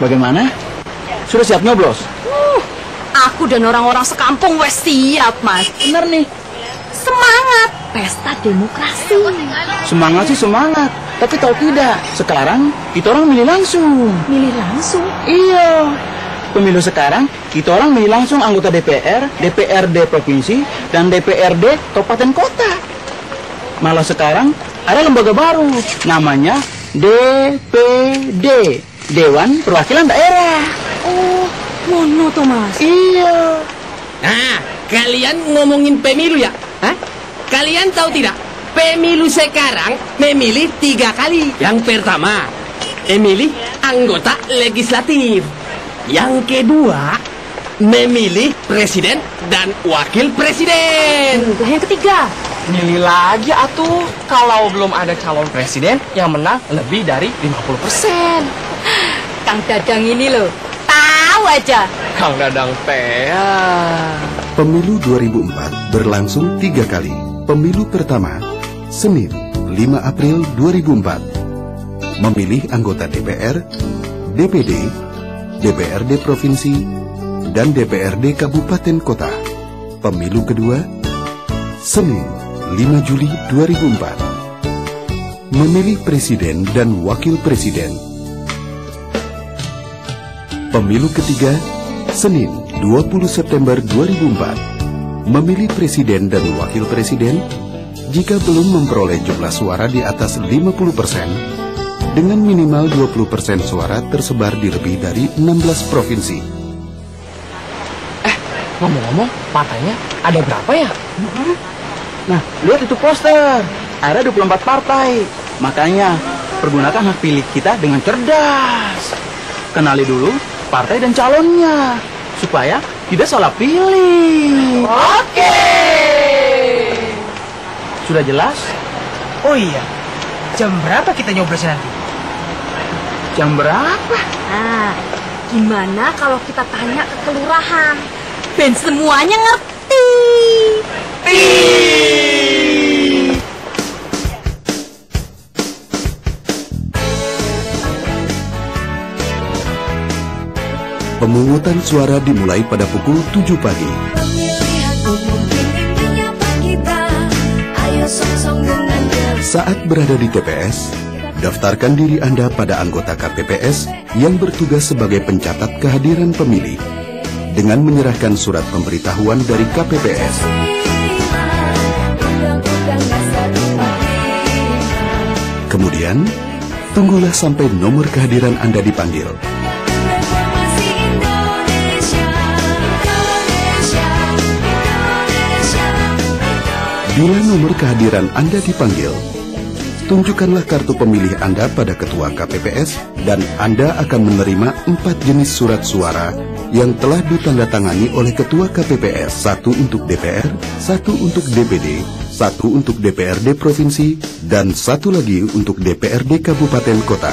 Bagaimana? Sudah siap nyoblos? Aku dan orang-orang sekampung wes siap, Mas. Bener nih. Semangat pesta demokrasi. Semangat sih semangat, tapi tahu tidak, sekarang kita orang milih langsung. Milih langsung? Iya. Pemilu sekarang, kita orang milih langsung anggota DPR, DPRD provinsi, dan DPRD kabupaten kota. Malah sekarang ada lembaga baru, namanya DPD, Dewan Perwakilan Daerah. Oh, mono tuh, Mas. Iya. Nah, kalian ngomongin pemilu ya? Hah? Kalian tahu tidak? Pemilu sekarang memilih 3 kali. Yang pertama, memilih anggota legislatif. Yang kedua, memilih presiden dan wakil presiden. Yang ketiga, milih lagi atuh. Kalau belum ada calon presiden yang menang lebih dari 50%. Kang Dadang ini loh, tahu aja. Kang Dadang teh. Pemilu 2004 berlangsung 3 kali. Pemilu pertama, Senin, 5 April 2004. Memilih anggota DPR, DPD, DPRD Provinsi, dan DPRD Kabupaten Kota. Pemilu kedua, Senin, 5 Juli 2004. Memilih Presiden dan Wakil Presiden. Pemilu ketiga, Senin, 20 September 2004. Memilih Presiden dan Wakil Presiden jika belum memperoleh jumlah suara di atas 50%, dengan minimal 20% suara tersebar di lebih dari 16 provinsi. Ngomong-ngomong, partainya ada berapa ya? Nah, lihat itu poster. Ada 24 partai. Makanya, pergunakan hak pilih kita dengan cerdas. Kenali dulu partai dan calonnya, supaya tidak salah pilih. Oke. Sudah jelas? Oh iya, jam berapa kita nyoblosnya nanti? Jam berapa? Nah, gimana kalau kita tanya ke kelurahan? Ben semuanya ngerti. Pemungutan suara dimulai pada pukul 7 pagi. Saat berada di TPS, daftarkan diri Anda pada anggota KPPS yang bertugas sebagai pencatat kehadiran pemilih dengan menyerahkan surat pemberitahuan dari KPPS. Kemudian, tunggulah sampai nomor kehadiran Anda dipanggil. Bila nomor kehadiran Anda dipanggil, tunjukkanlah kartu pemilih Anda pada Ketua KPPS dan Anda akan menerima 4 jenis surat suara yang telah ditandatangani oleh Ketua KPPS. 1 untuk DPR, 1 untuk DPD, 1 untuk DPRD Provinsi, dan 1 lagi untuk DPRD Kabupaten Kota.